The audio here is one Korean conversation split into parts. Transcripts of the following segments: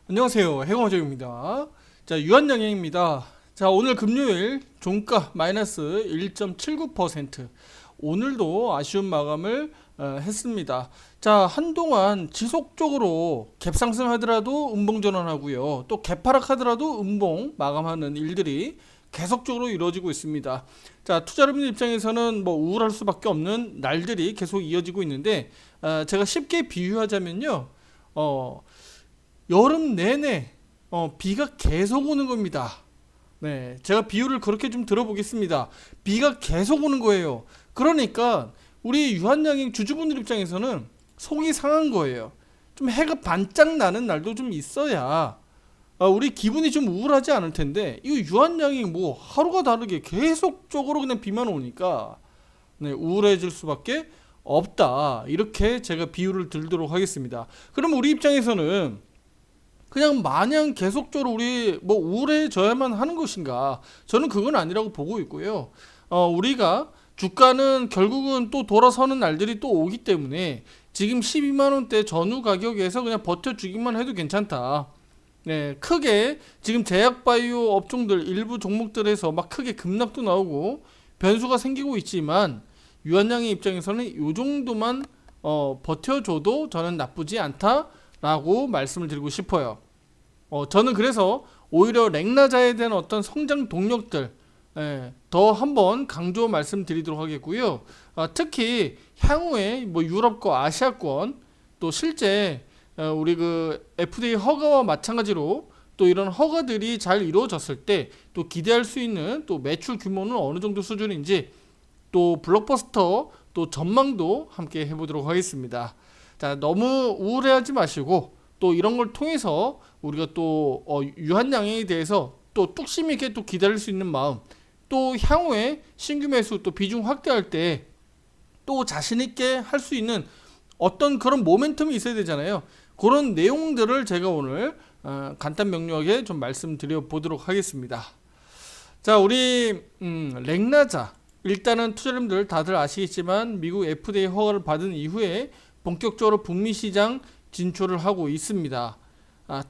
안녕하세요. 해공화정입니다. 자, 유한양행입니다. 자, 오늘 금요일 종가 마이너스 1.79%. 오늘도 아쉬운 마감을 했습니다. 자, 한동안 지속적으로 갭 상승하더라도 음봉 전환하고요. 또 갭 하락하더라도 음봉 마감하는 일들이 계속적으로 이루어지고 있습니다. 자, 투자자분들 입장에서는 뭐 우울할 수밖에 없는 날들이 계속 이어지고 있는데, 제가 쉽게 비유하자면요. 여름 내내 비가 계속 오는 겁니다. 네, 제가 비유를 그렇게 좀 들어보겠습니다. 비가 계속 오는 거예요. 그러니까 우리 유한양행 주주분들 입장에서는 속이 상한 거예요. 좀 해가 반짝 나는 날도 좀 있어야 우리 기분이 좀 우울하지 않을 텐데, 이 유한양행 뭐 하루가 다르게 계속적으로 그냥 비만 오니까 네, 우울해질 수밖에 없다. 이렇게 제가 비유를 들도록 하겠습니다. 그럼 우리 입장에서는 그냥 마냥 계속적으로 우리 뭐 우울해져야만 하는 것인가? 저는 그건 아니라고 보고 있고요. 우리가 주가는 결국은 또 돌아서는 날들이 또 오기 때문에 지금 12만 원대 전후 가격에서 그냥 버텨주기만 해도 괜찮다. 네, 크게 지금 제약바이오 업종들 일부 종목들에서 막 크게 급락도 나오고 변수가 생기고 있지만 유한양의 입장에서는 이 정도만 버텨줘도 저는 나쁘지 않다라고 말씀을 드리고 싶어요. 저는 그래서 오히려 랭나자에 대한 어떤 성장 동력들 더 한번 강조 말씀드리도록 하겠고요. 특히 향후에 뭐 유럽과 아시아권 또 실제 우리 그 FDA 허가와 마찬가지로 또 이런 허가들이 잘 이루어졌을 때 또 기대할 수 있는 또 매출 규모는 어느 정도 수준인지 또 블록버스터 또 전망도 함께 해보도록 하겠습니다. 자, 너무 우울해하지 마시고 또 이런 걸 통해서 우리가 또 유한양행에 대해서 또 뚝심 있게 또 기다릴 수 있는 마음, 또 향후에 신규 매수 또 비중 확대할 때 또 자신 있게 할 수 있는 어떤 그런 모멘텀이 있어야 되잖아요. 그런 내용들을 제가 오늘 간단 명료하게 좀 말씀드려 보도록 하겠습니다. 자, 우리 렉나자 일단은 투자자님들 다들 아시겠지만 미국 FDA 허가를 받은 이후에 본격적으로 북미 시장 진출을 하고 있습니다.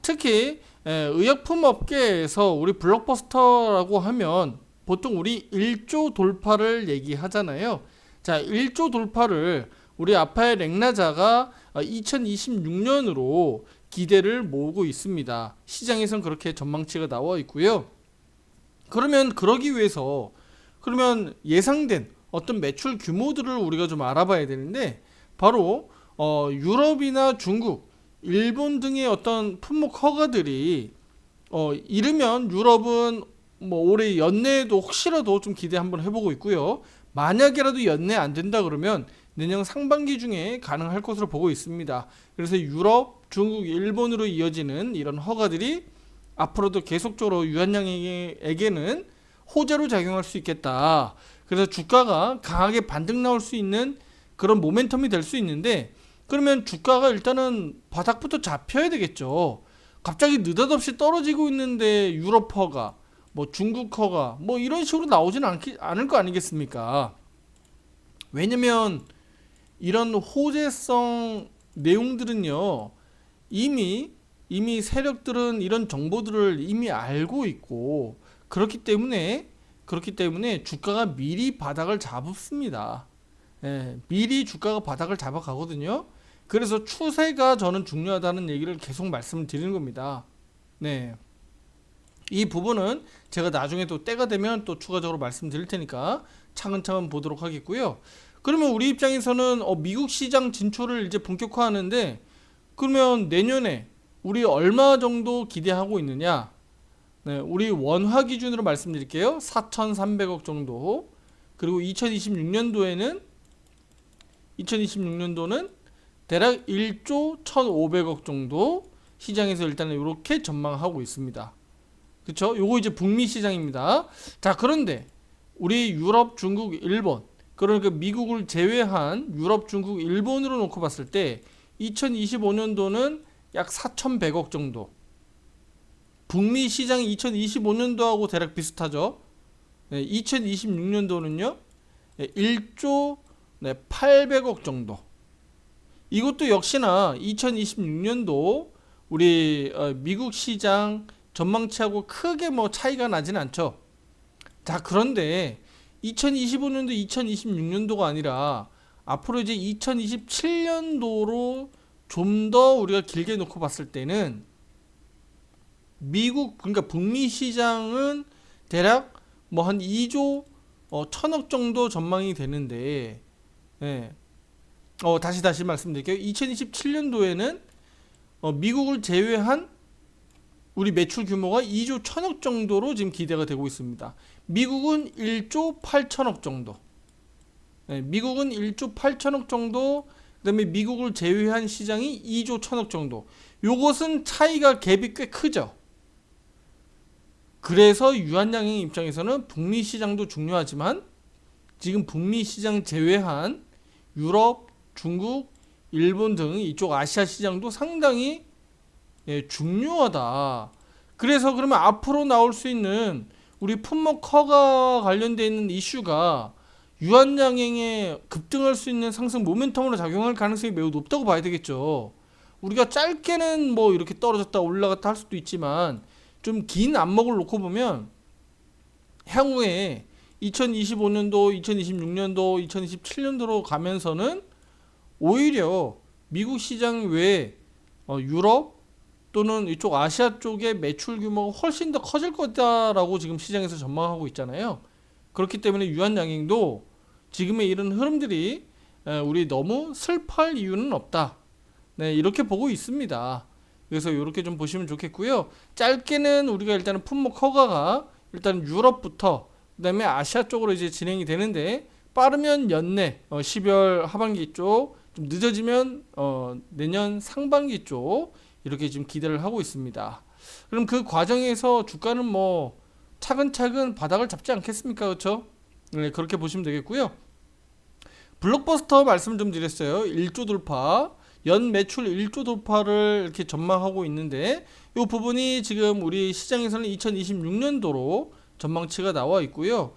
특히 의약품 업계에서 우리 블록버스터라고 하면 보통 우리 1조 돌파를 얘기하잖아요. 자, 1조 돌파를 우리 아파의 렉나자가 2026년으로 기대를 모으고 있습니다. 시장에선 그렇게 전망치가 나와 있고요. 그러면 그러기 위해서 그러면 예상된 어떤 매출 규모들을 우리가 좀 알아봐야 되는데 바로 유럽이나 중국, 일본 등의 어떤 품목 허가들이 이르면 유럽은 뭐 올해 연내에도 혹시라도 좀 기대 한번 해보고 있고요. 만약에라도 연내 안 된다 그러면 내년 상반기 중에 가능할 것으로 보고 있습니다. 그래서 유럽, 중국, 일본으로 이어지는 이런 허가들이 앞으로도 계속적으로 유한양에게는 호재로 작용할 수 있겠다. 그래서 주가가 강하게 반등 나올 수 있는 그런 모멘텀이 될 수 있는데 그러면 주가가 일단은 바닥부터 잡혀야 되겠죠. 갑자기 느닷없이 떨어지고 있는데 유럽 허가, 뭐 중국 허가, 뭐 이런 식으로 나오지는 않을 거 아니겠습니까? 왜냐면 이런 호재성 내용들은요 이미 세력들은 이런 정보들을 이미 알고 있고 그렇기 때문에 주가가 미리 바닥을 잡습니다. 미리 주가가 바닥을 잡아가거든요. 그래서 추세가 저는 중요하다는 얘기를 계속 말씀을 드리는 겁니다. 네. 이 부분은 제가 나중에 또 때가 되면 또 추가적으로 말씀드릴 테니까 차근차근 보도록 하겠고요. 그러면 우리 입장에서는 미국 시장 진출을 이제 본격화하는데 그러면 내년에 우리 얼마 정도 기대하고 있느냐? 네, 우리 원화 기준으로 말씀드릴게요. 4,300억 정도. 그리고 2026년도는 대략 1조 1,500억 정도 시장에서 일단은 이렇게 전망하고 있습니다. 그쵸? 요거 이제 북미 시장입니다. 자, 그런데 우리 유럽, 중국, 일본 그러니까 미국을 제외한 유럽, 중국, 일본으로 놓고 봤을 때 2025년도는 약 4,100억 정도. 북미 시장이 2025년도하고 대략 비슷하죠. 2026년도는요. 1조 800억 정도. 이것도 역시나 2026년도 우리 미국 시장 전망치하고 크게 뭐 차이가 나진 않죠. 자, 그런데 2025년도, 2026년도가 아니라 앞으로 이제 2027년도로 좀 더 우리가 길게 놓고 봤을 때는 미국, 그러니까 북미 시장은 대략 뭐 한 2조 1000억 정도 전망이 되는데, 예. 다시 말씀드릴게요. 2027년도에는 미국을 제외한 우리 매출 규모가 2조 1000억 정도로 지금 기대가 되고 있습니다. 미국은 1조 8천억 정도. 네, 미국은 1조 8천억 정도. 그다음에 미국을 제외한 시장이 2조 1000억 정도. 요것은 차이가 갭이 꽤 크죠. 그래서 유한양행 입장에서는 북미 시장도 중요하지만 지금 북미 시장 제외한 유럽, 중국, 일본 등 이쪽 아시아 시장도 상당히 중요하다. 그래서 그러면 앞으로 나올 수 있는 우리 품목 커가 관련되어 있는 이슈가 유한양행에 급등할 수 있는 상승 모멘텀으로 작용할 가능성이 매우 높다고 봐야 되겠죠. 우리가 짧게는 뭐 이렇게 떨어졌다 올라갔다 할 수도 있지만 좀 긴 안목을 놓고 보면 향후에 2025년도, 2026년도, 2027년도로 가면서는 오히려 미국 시장 외에 유럽 또는 이쪽 아시아 쪽의 매출 규모가 훨씬 더 커질 거다라고 지금 시장에서 전망하고 있잖아요. 그렇기 때문에 유한양행도 지금의 이런 흐름들이 우리 너무 슬퍼할 이유는 없다. 네, 이렇게 보고 있습니다. 그래서 이렇게 좀 보시면 좋겠고요. 짧게는 우리가 일단은 품목 허가가 일단 유럽부터 그다음에 아시아 쪽으로 이제 진행이 되는데 빠르면 연내 12월 하반기 쪽, 좀 늦어지면 내년 상반기 쪽 이렇게 지금 기대를 하고 있습니다. 그럼 그 과정에서 주가는 뭐 차근차근 바닥을 잡지 않겠습니까? 그렇죠? 네, 그렇게 보시면 되겠고요. 블록버스터 말씀 좀 드렸어요. 1조 돌파, 연 매출 1조 돌파를 이렇게 전망하고 있는데 이 부분이 지금 우리 시장에서는 2026년도로 전망치가 나와 있고요.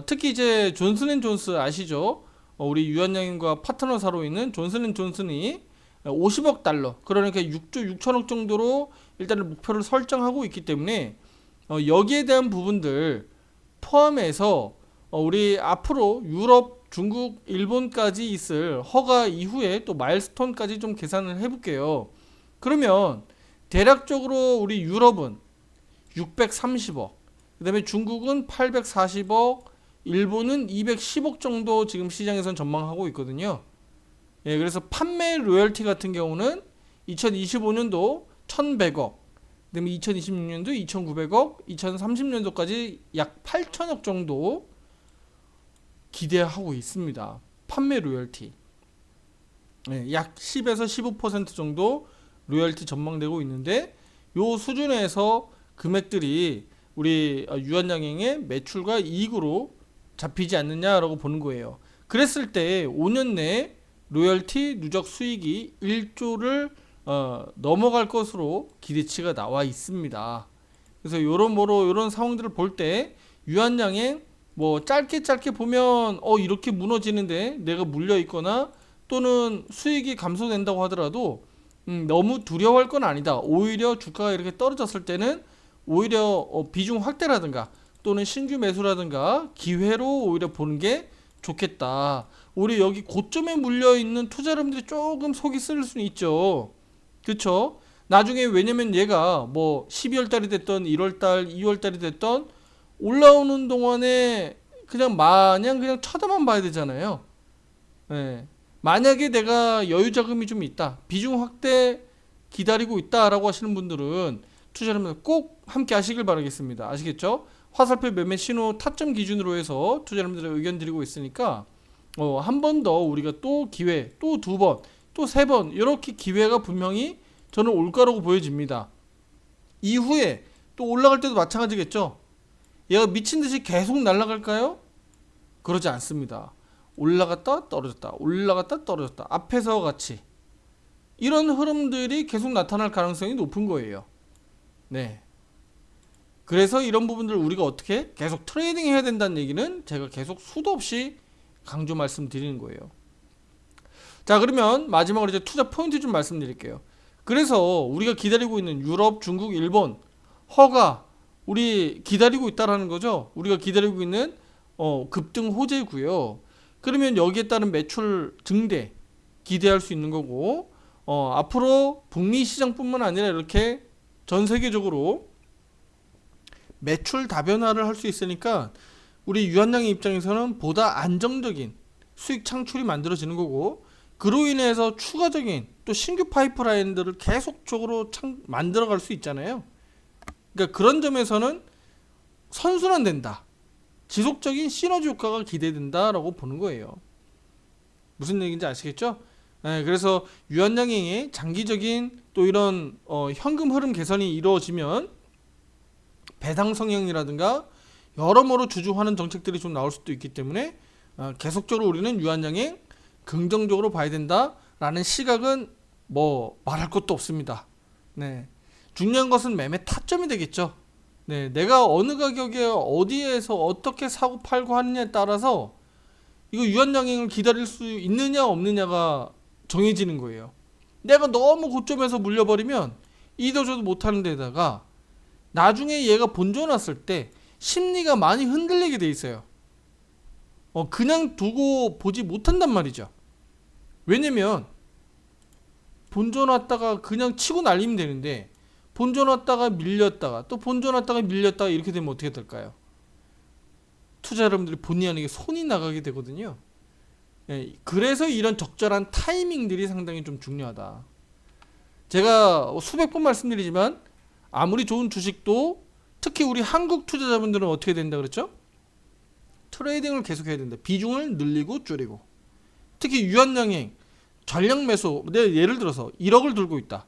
특히 이제 존슨앤존스 아시죠? 우리 유한양행과 파트너사로 있는 존슨앤존슨이 50억 달러, 그러니까 6조 6천억 정도로 일단은 목표를 설정하고 있기 때문에 여기에 대한 부분들 포함해서 우리 앞으로 유럽, 중국, 일본까지 있을 허가 이후에 또 마일스톤까지 좀 계산을 해볼게요. 그러면 대략적으로 우리 유럽은 630억, 그 다음에 중국은 840억, 일본은 210억 정도 지금 시장에선 전망하고 있거든요. 예, 그래서 판매 로열티 같은 경우는 2025년도 1100억, 그 다음에 2026년도 2900억, 2030년도까지 약 8000억 정도 기대하고 있습니다. 판매 로열티. 예, 약 10에서 15% 정도 로열티 전망되고 있는데 요 수준에서 금액들이 우리 유한양행의 매출과 이익으로 잡히지 않느냐라고 보는 거예요. 그랬을 때 5년 내에 로열티 누적 수익이 1조를 넘어갈 것으로 기대치가 나와 있습니다. 그래서 요런 상황들을 볼 때 유한양행 뭐 짧게 보면 이렇게 무너지는데 내가 물려 있거나 또는 수익이 감소된다고 하더라도 너무 두려워할 건 아니다. 오히려 주가가 이렇게 떨어졌을 때는 오히려 비중 확대라든가 또는 신규 매수라든가 기회로 오히려 보는 게 좋겠다. 우리 여기 고점에 물려 있는 투자자분들이 조금 속이 쓰릴 수는 있죠. 그렇죠? 나중에 왜냐면 얘가 뭐 12월 달이 됐던 1월 달, 2월 달이 됐던 올라오는 동안에 그냥 마냥 그냥 쳐다만 봐야 되잖아요. 네. 만약에 내가 여유 자금이 좀 있다, 비중 확대 기다리고 있다라고 하시는 분들은 투자자분들 꼭 함께 하시길 바라겠습니다. 아시겠죠? 화살표 매매 신호 타점 기준으로 해서 투자자분들의 의견 드리고 있으니까 한 번 더 우리가 또 기회, 또 두 번, 또 세 번 이렇게 기회가 분명히 저는 올 거라고 보여집니다. 이후에 또 올라갈 때도 마찬가지겠죠. 얘가 미친듯이 계속 날아갈까요? 그러지 않습니다. 올라갔다 떨어졌다, 올라갔다 떨어졌다, 앞에서 같이 이런 흐름들이 계속 나타날 가능성이 높은 거예요. 네. 그래서 이런 부분들 우리가 어떻게 계속 트레이딩 해야 된다는 얘기는 제가 계속 수도 없이 강조 말씀드리는 거예요. 자, 그러면 마지막으로 이제 투자 포인트 좀 말씀드릴게요. 그래서 우리가 기다리고 있는 유럽, 중국, 일본 허가 우리 기다리고 있다라는 거죠. 우리가 기다리고 있는 급등 호재고요. 그러면 여기에 따른 매출 증대 기대할 수 있는 거고, 앞으로 북미 시장뿐만 아니라 이렇게 전 세계적으로 매출 다변화를 할 수 있으니까 우리 유한양의 입장에서는 보다 안정적인 수익 창출이 만들어지는 거고, 그로 인해서 추가적인 또 신규 파이프라인들을 계속적으로 만들어갈 수 있잖아요. 그러니까 그런 점에서는 선순환된다. 지속적인 시너지 효과가 기대된다라고 보는 거예요. 무슨 얘기인지 아시겠죠? 네, 그래서 유한양행의 장기적인 또 이런 현금 흐름 개선이 이루어지면 배당 성향이라든가 여러모로 주주환원 정책들이 좀 나올 수도 있기 때문에 계속적으로 우리는 유한양행 긍정적으로 봐야 된다라는 시각은 뭐 말할 것도 없습니다. 네, 중요한 것은 매매 타점이 되겠죠. 네, 내가 어느 가격에 어디에서 어떻게 사고 팔고 하느냐에 따라서 이거 유한양행을 기다릴 수 있느냐 없느냐가 정해지는 거예요. 내가 너무 고점에서 물려버리면 이도저도 못하는 데다가 나중에 얘가 본전 왔을 때 심리가 많이 흔들리게 돼 있어요. 그냥 두고 보지 못한단 말이죠. 왜냐면 본전 왔다가 그냥 치고 날리면 되는데 본전 왔다가 밀렸다가 또 본전 왔다가 밀렸다가 이렇게 되면 어떻게 될까요? 투자 여러분들이 본의 아니게 손이 나가게 되거든요. 예, 그래서 이런 적절한 타이밍들이 상당히 좀 중요하다. 제가 수백 번 말씀드리지만 아무리 좋은 주식도 특히 우리 한국 투자자분들은 어떻게 된다 그랬죠? 트레이딩을 계속해야 된다. 비중을 늘리고 줄이고. 특히 유한양행 전량 매수. 내가 예를 들어서 1억을 들고 있다.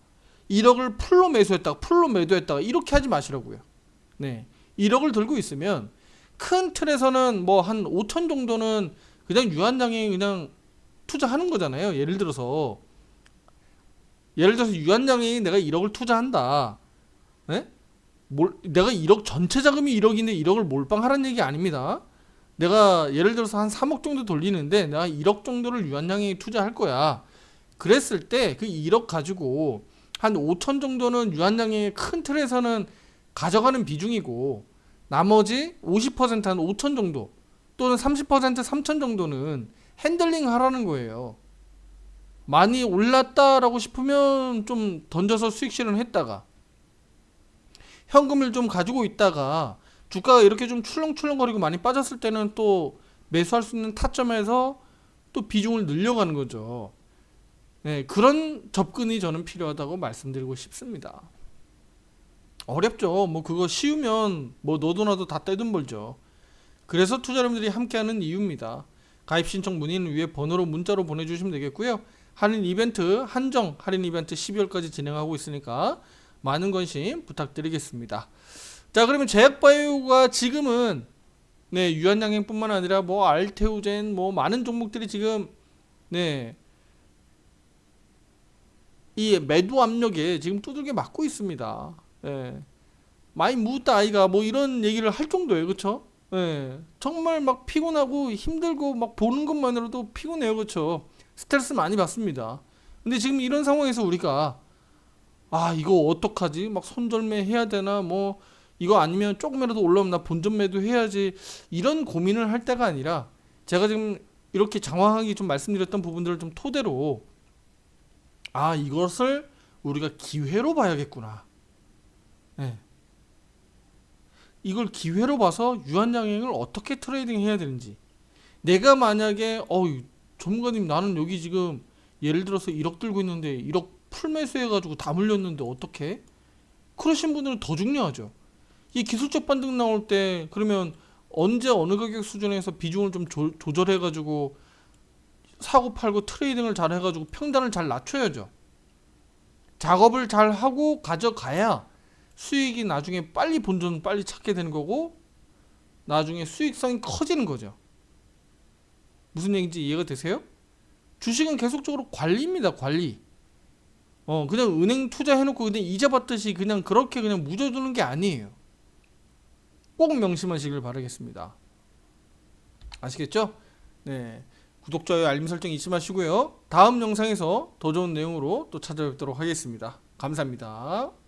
1억을 풀로 매수했다가 풀로 매도했다가 이렇게 하지 마시라고요. 네, 1억을 들고 있으면 큰 틀에서는 뭐 한 5천 정도는 그냥 유한양행 그냥 투자하는 거잖아요. 예를 들어서 유한양행이 내가 1억을 투자한다. 네? 내가 1억 전체 자금이 1억인데 1억을 몰빵하라는 얘기 아닙니다. 내가 예를 들어서 한 3억 정도 돌리는데 내가 1억 정도를 유한양행에 투자할 거야. 그랬을 때 그 1억 가지고 한 5천 정도는 유한양행의 큰 틀에서는 가져가는 비중이고 나머지 50% 한 5천 정도 또는 30% 3천 정도는 핸들링 하라는 거예요. 많이 올랐다라고 싶으면 좀 던져서 수익 실현했다가 현금을 좀 가지고 있다가 주가가 이렇게 좀 출렁출렁거리고 많이 빠졌을 때는 또 매수할 수 있는 타점에서 또 비중을 늘려가는 거죠. 네, 그런 접근이 저는 필요하다고 말씀드리고 싶습니다. 어렵죠. 뭐 그거 쉬우면 뭐 너도 나도 다 떼돈 벌죠. 그래서 투자 여러분들이 함께하는 이유입니다. 가입 신청 문의는 위에 번호로 문자로 보내주시면 되겠고요. 할인 이벤트 한정 할인 이벤트 12월까지 진행하고 있으니까 많은 관심 부탁드리겠습니다. 자, 그러면 제약바이오가 지금은 네, 유한양행뿐만 아니라 뭐 알테오젠 뭐 많은 종목들이 지금 네, 이 매도 압력에 지금 두들겨 맞고 있습니다. 예. 많이 묻다 아이가 뭐 이런 얘기를 할 정도예요. 그쵸? 예. 정말 막 피곤하고 힘들고 막 보는 것만으로도 피곤해요. 그쵸? 스트레스 많이 받습니다. 근데 지금 이런 상황에서 우리가 이거 어떡하지? 막 손절매 해야 되나? 뭐 이거 아니면 조금이라도 올라오면 나 본전 매도 해야지. 이런 고민을 할 때가 아니라 제가 지금 이렇게 장황하게 좀 말씀드렸던 부분들을 좀 토대로 이것을 우리가 기회로 봐야겠구나. 네. 이걸 기회로 봐서 유한양행을 어떻게 트레이딩 해야 되는지. 내가 만약에 전문가님 나는 여기 지금 예를 들어서 1억 들고 있는데 1억 풀 매수해가지고 다 물렸는데 어떻게? 그러신 분들은 더 중요하죠. 이 기술적 반등 나올 때 그러면 언제 어느 가격 수준에서 비중을 좀 조절해가지고 사고 팔고 트레이딩을 잘 해가지고 평단을 잘 낮춰야죠. 작업을 잘 하고 가져가야 수익이 나중에 빨리 본전 빨리 찾게 되는 거고 나중에 수익성이 커지는 거죠. 무슨 얘기인지 이해가 되세요? 주식은 계속적으로 관리입니다. 관리. 그냥 은행 투자해놓고 그냥 이자 받듯이 그냥 그렇게 그냥 묻어두는 게 아니에요. 꼭 명심하시길 바라겠습니다. 아시겠죠? 네. 구독, 좋아요, 알림 설정 잊지 마시고요. 다음 영상에서 더 좋은 내용으로 또 찾아뵙도록 하겠습니다. 감사합니다.